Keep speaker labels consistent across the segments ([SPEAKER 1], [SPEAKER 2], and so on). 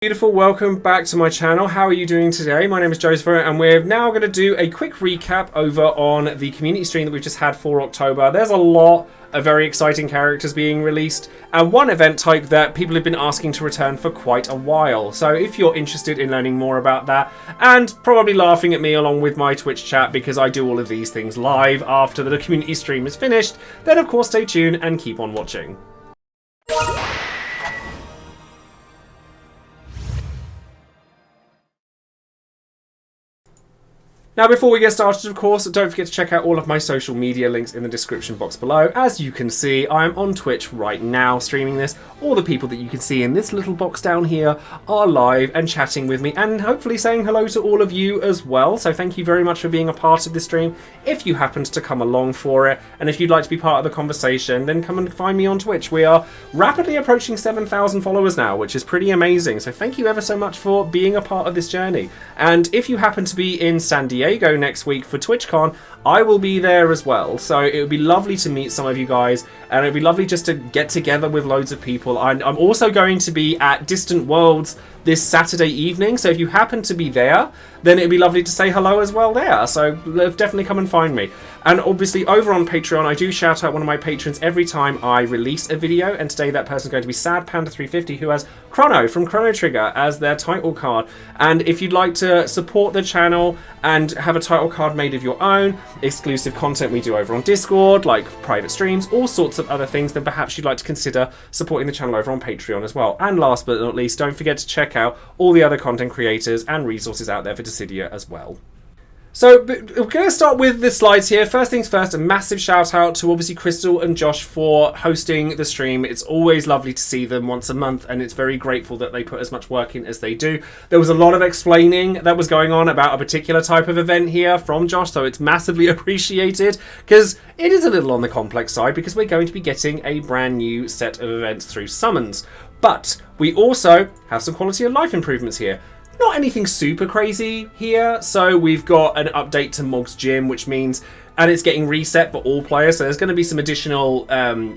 [SPEAKER 1] Beautiful, welcome back to my channel. How are you doing today? My name is Joesephyr and we're now going to do a quick recap over on the community stream that we've just had for October. There's a lot of very exciting characters being released and one event type that people have been asking to return for quite a while. So if you're interested in learning more about that and probably laughing at me along with my Twitch chat because I do all of these things live after the community stream is finished, then of course stay tuned and keep on watching. Now, before we get started, of course, don't forget to check out all of my social media links in the description box below. As you can see, I'm on Twitch right now streaming this. All the people that you can see in this little box down here are live and chatting with me and hopefully saying hello to all of you as well. So thank you very much for being a part of this stream. If you happened to come along for it and if you'd like to be part of the conversation, then come and find me on Twitch. We are rapidly approaching 7,000 followers now, which is pretty amazing. So thank you ever so much for being a part of this journey. And if you happen to be in San Diego next week for TwitchCon, I will be there as well. So it would be lovely to meet some of you guys and it would be lovely just to get together with loads of people. I'm also going to be at Distant Worlds this Saturday evening, so if you happen to be there, then it'd be lovely to say hello as well there. So definitely come and find me. And obviously over on Patreon, I do shout out one of my patrons every time I release a video, and today that person's going to be Sad Panda 350, who has Chrono from Chrono Trigger as their title card. And if you'd like to support the channel and have a title card made of your own, exclusive content we do over on Discord, like private streams, all sorts of other things, then perhaps you'd like to consider supporting the channel over on Patreon as well. And last but not least, don't forget to check out all the other content creators and resources out there for Dissidia as well. So we're going to start with the slides here. First things first, a massive shout out to obviously Crystal and Josh for hosting the stream. It's always lovely to see them once a month and it's very grateful that they put as much work in as they do. There was a lot of explaining that was going on about a particular type of event here from Josh, so it's massively appreciated because it is a little on the complex side because we're going to be getting a brand new set of events through summons. But we also have some quality of life improvements here. Not anything super crazy here. So we've got an update to Mog's Gym, which means, and it's getting reset for all players. So there's going to be some additional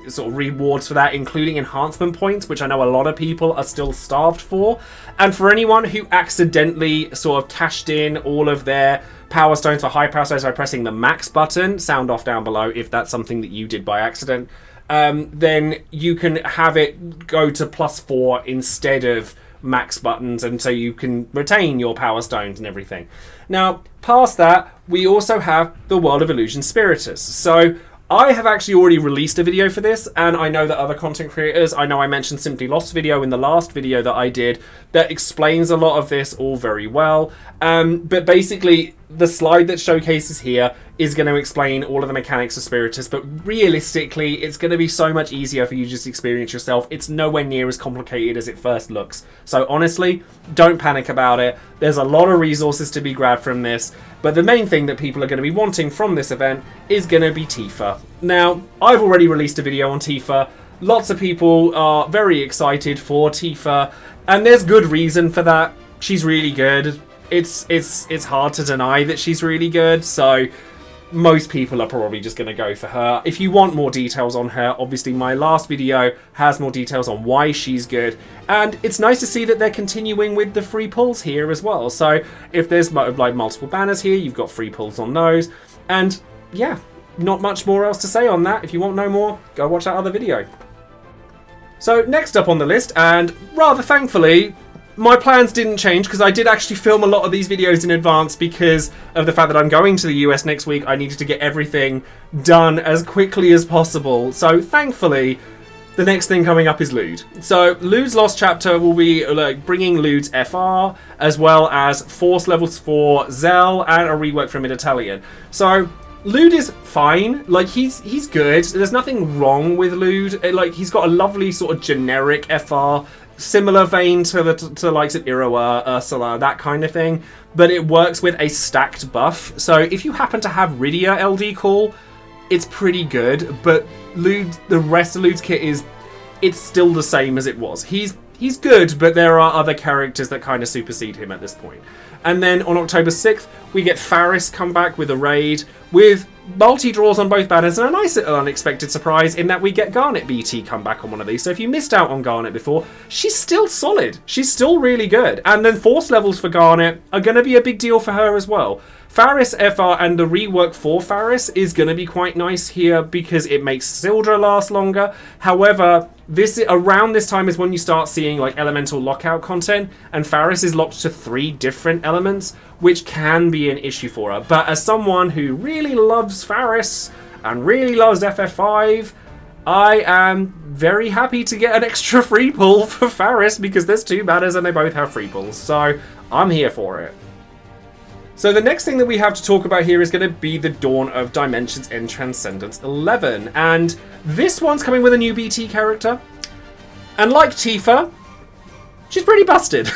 [SPEAKER 1] sort of rewards for that, including enhancement points, which I know a lot of people are still starved for. And for anyone who accidentally sort of cashed in all of their power stones for high power stones by pressing the max button, sound off down below if that's something that you did by accident, then you can have it go to +4 instead of max buttons, and so you can retain your power stones and everything. Now, past that, we also have the World of Illusion Spiritus. So I have actually already released a video for this, and I know that other content creators, I know I mentioned Simply Lost video in the last video that I did that explains a lot of this all very well. But basically, the slide that showcases here is going to explain all of the mechanics of Spiritus, but realistically, it's going to be so much easier for you to just experience yourself. It's nowhere near as complicated as it first looks. So honestly, don't panic about it. There's a lot of resources to be grabbed from this, but the main thing that people are going to be wanting from this event is going to be Tifa. Now, I've already released a video on Tifa. Lots of people are very excited for Tifa, and there's good reason for that. She's really good. It's hard to deny that she's really good, so most people are probably just going to go for her. If you want more details on her, obviously my last video has more details on why she's good, and it's nice to see that they're continuing with the free pulls here as well. So if there's like multiple banners here, you've got free pulls on those, and yeah, not much more else to say on that. If you want to know more, go watch that other video. So next up on the list, and rather thankfully, my plans didn't change because I did actually film a lot of these videos in advance because of the fact that I'm going to the US next week. I needed to get everything done as quickly as possible. So thankfully, the next thing coming up is Lude. So Lude's Lost Chapter will be like bringing Lude's FR as well as Force levels for Zell and a rework from Mid-Italian. So Lude is fine. Like he's good. There's nothing wrong with Lude. Like he's got a lovely sort of generic FR. Similar vein to the likes of Iroha, Ursula, that kind of thing, but it works with a stacked buff. So if you happen to have Rydia LD Call, it's pretty good, but Lude, the rest of Lude's kit it's still the same as it was. He's good, but there are other characters that kind of supersede him at this point. And then on October 6th, we get Faris come back with a raid with multi-draws on both banners, and a nice little unexpected surprise in that we get Garnet BT come back on one of these. So if you missed out on Garnet before, she's still solid. She's still really good. And then force levels for Garnet are going to be a big deal for her as well. Faris FR and the rework for Faris is going to be quite nice here because it makes Sildra last longer. However, around this time is when you start seeing like elemental lockout content, and Faris is locked to 3 different elements, which can be an issue for her. But as someone who really loves Faris and really loves FF5, I am very happy to get an extra free pull for Faris because there's 2 banners and they both have free pulls. So I'm here for it. So the next thing that we have to talk about here is going to be the Dawn of Dimensions in Transcendence 11. And this one's coming with a new BT character. And like Tifa, she's pretty busted.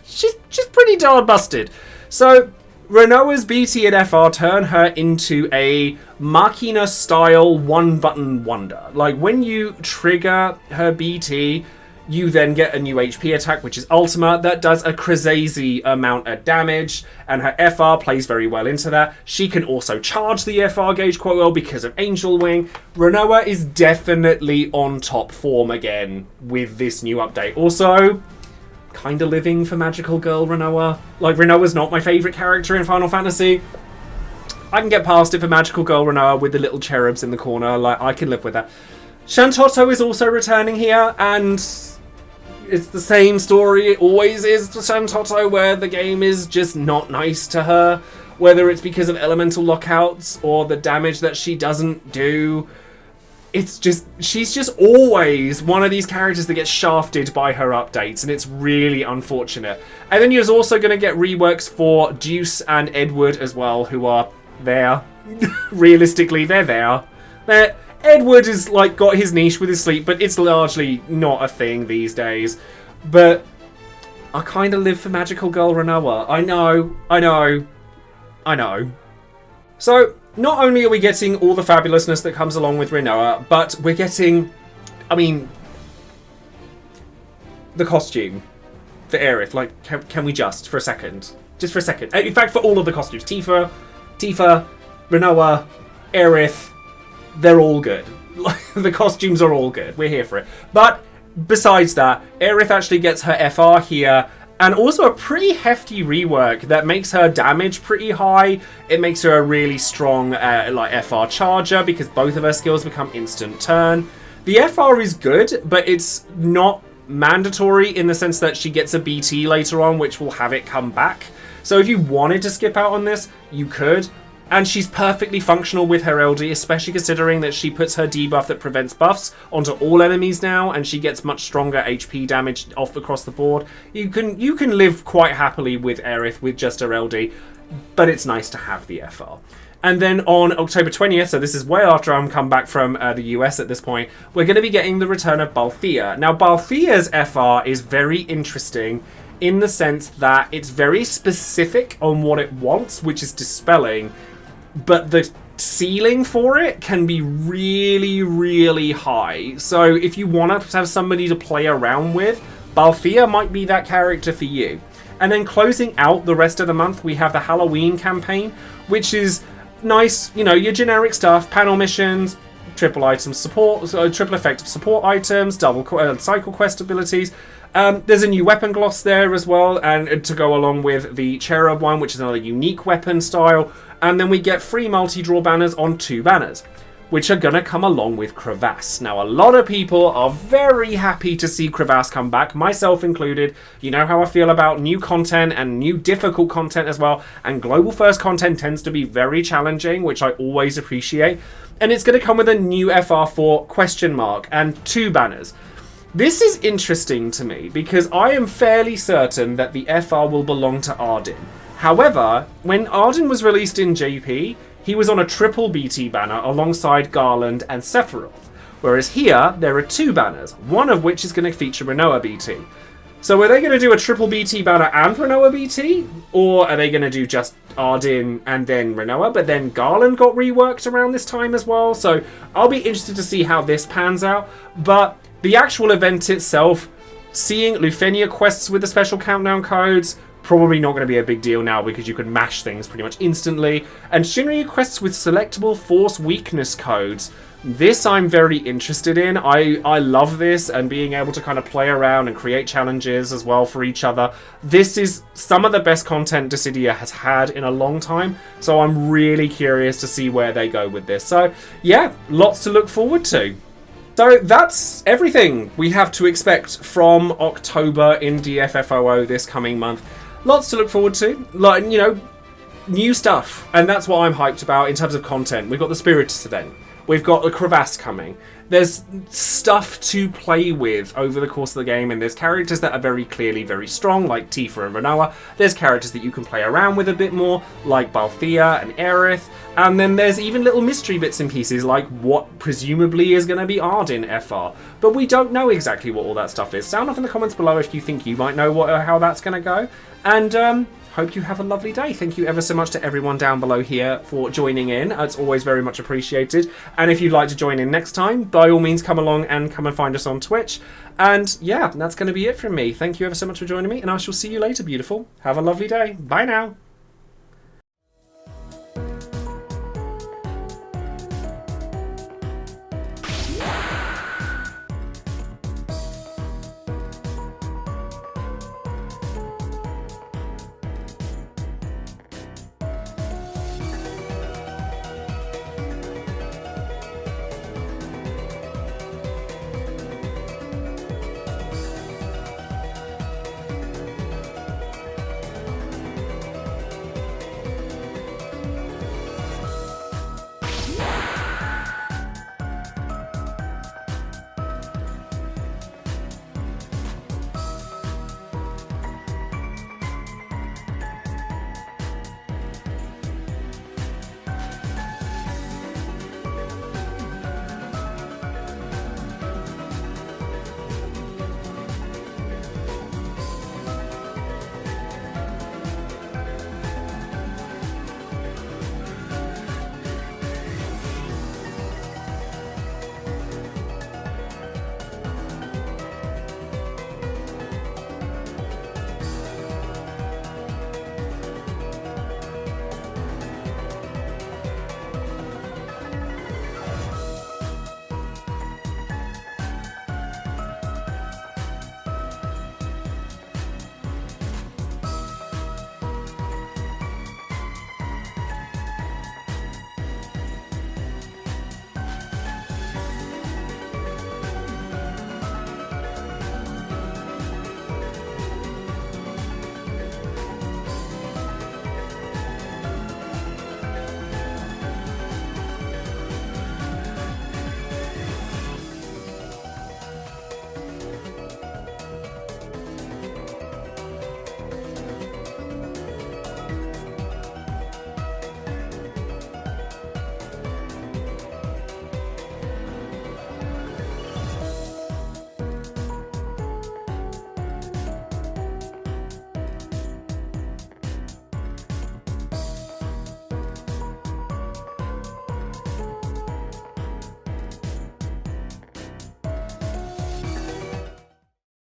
[SPEAKER 1] she's pretty darn busted. So Renoa's BT and FR turn her into a Machina-style one-button wonder. Like when you trigger her BT, you then get a new HP attack, which is Ultima, that does a crazy amount of damage, and her FR plays very well into that. She can also charge the FR gauge quite well because of Angel Wing. Renoa is definitely on top form again with this new update. Also, kind of living for Magical Girl Renoa. Like, Renoa's not my favourite character in Final Fantasy. I can get past it for Magical Girl Renoa with the little cherubs in the corner. Like, I can live with that. Shantotto is also returning here, and it's the same story. It always is for Shantotto, where the game is just not nice to her. Whether it's because of elemental lockouts or the damage that she doesn't do. It's just, she's just always one of these characters that gets shafted by her updates, and it's really unfortunate. And then you're also going to get reworks for Deuce and Edward as well, who are there. Realistically, they're there. Edward has like got his niche with his sleep, but it's largely not a thing these days. But I kind of live for Magical Girl Renoa. I know. So not only are we getting all the fabulousness that comes along with Renoa, but we're getting, I mean, the costume for Aerith. Like, can we just for a second? Just for a second. In fact, for all of the costumes. Tifa, Renoa, Aerith. They're all good. The costumes are all good. We're here for it. But besides that, Aerith actually gets her FR here, and also a pretty hefty rework that makes her damage pretty high. It makes her a really strong FR charger because both of her skills become instant turn. The FR is good, but it's not mandatory in the sense that she gets a BT later on, which will have it come back. So if you wanted to skip out on this, you could. And she's perfectly functional with her LD, especially considering that she puts her debuff that prevents buffs onto all enemies now, and she gets much stronger HP damage off across the board. You can live quite happily with Aerith with just her LD, but it's nice to have the FR. And then on October 20th, so this is way after I'm come back from the US at this point, we're going to be getting the return of Balthea. Now, Balthea's FR is very interesting in the sense that it's very specific on what it wants, which is dispelling, but the ceiling for it can be really, really high. So if you want to have somebody to play around with, Balthea might be that character for you. And then closing out the rest of the month, we have the Halloween campaign, which is nice, you know, your generic stuff, panel missions, triple item support, triple effective support items, double cycle quest abilities. There's a new weapon gloss there as well, and to go along with the Cherub one, which is another unique weapon style. And then we get free multi-draw banners on 2 banners, which are going to come along with Crevasse. Now, a lot of people are very happy to see Crevasse come back, myself included. You know how I feel about new content and new difficult content as well. And Global First content tends to be very challenging, which I always appreciate. And it's going to come with a new FR4 question mark and 2 banners. This is interesting to me because I am fairly certain that the FR will belong to Arden. However, when Arden was released in JP, he was on a triple BT banner alongside Garland and Sephiroth. Whereas here, there are 2 banners, one of which is going to feature Renoa BT. So are they going to do a triple BT banner and Renoa BT? Or are they going to do just Arden and then Renoa? But then Garland got reworked around this time as well. So I'll be interested to see how this pans out. But the actual event itself, Seeing Lufenia quests with the special countdown codes, probably not going to be a big deal now because you can mash things pretty much instantly. And Shinryu quests with selectable force weakness codes. This I'm very interested in. I love this, and being able to kind of play around and create challenges as well for each other. This is some of the best content Dissidia has had in a long time, so I'm really curious to see where they go with this. So yeah, lots to look forward to. So that's everything we have to expect from October in DFFOO this coming month. Lots to look forward to, like, you know, new stuff, and that's what I'm hyped about in terms of content. We've got the Spiritus event. We've got the crevasse coming. There's stuff to play with over the course of the game, and there's characters that are very clearly very strong, like Tifa and Renoa. There's characters that you can play around with a bit more, like Balthea and Aerith. And then there's even little mystery bits and pieces, like what presumably is going to be Ard in FR. But we don't know exactly what all that stuff is. Sound off in the comments below if you think you might know how that's going to go. And hope you have a lovely day. Thank you ever so much to everyone down below here for joining in. It's always very much appreciated. And if you'd like to join in next time, by all means come along and come and find us on Twitch. And yeah, that's going to be it from me. Thank you ever so much for joining me, and I shall see you later, beautiful. Have a lovely day. Bye now.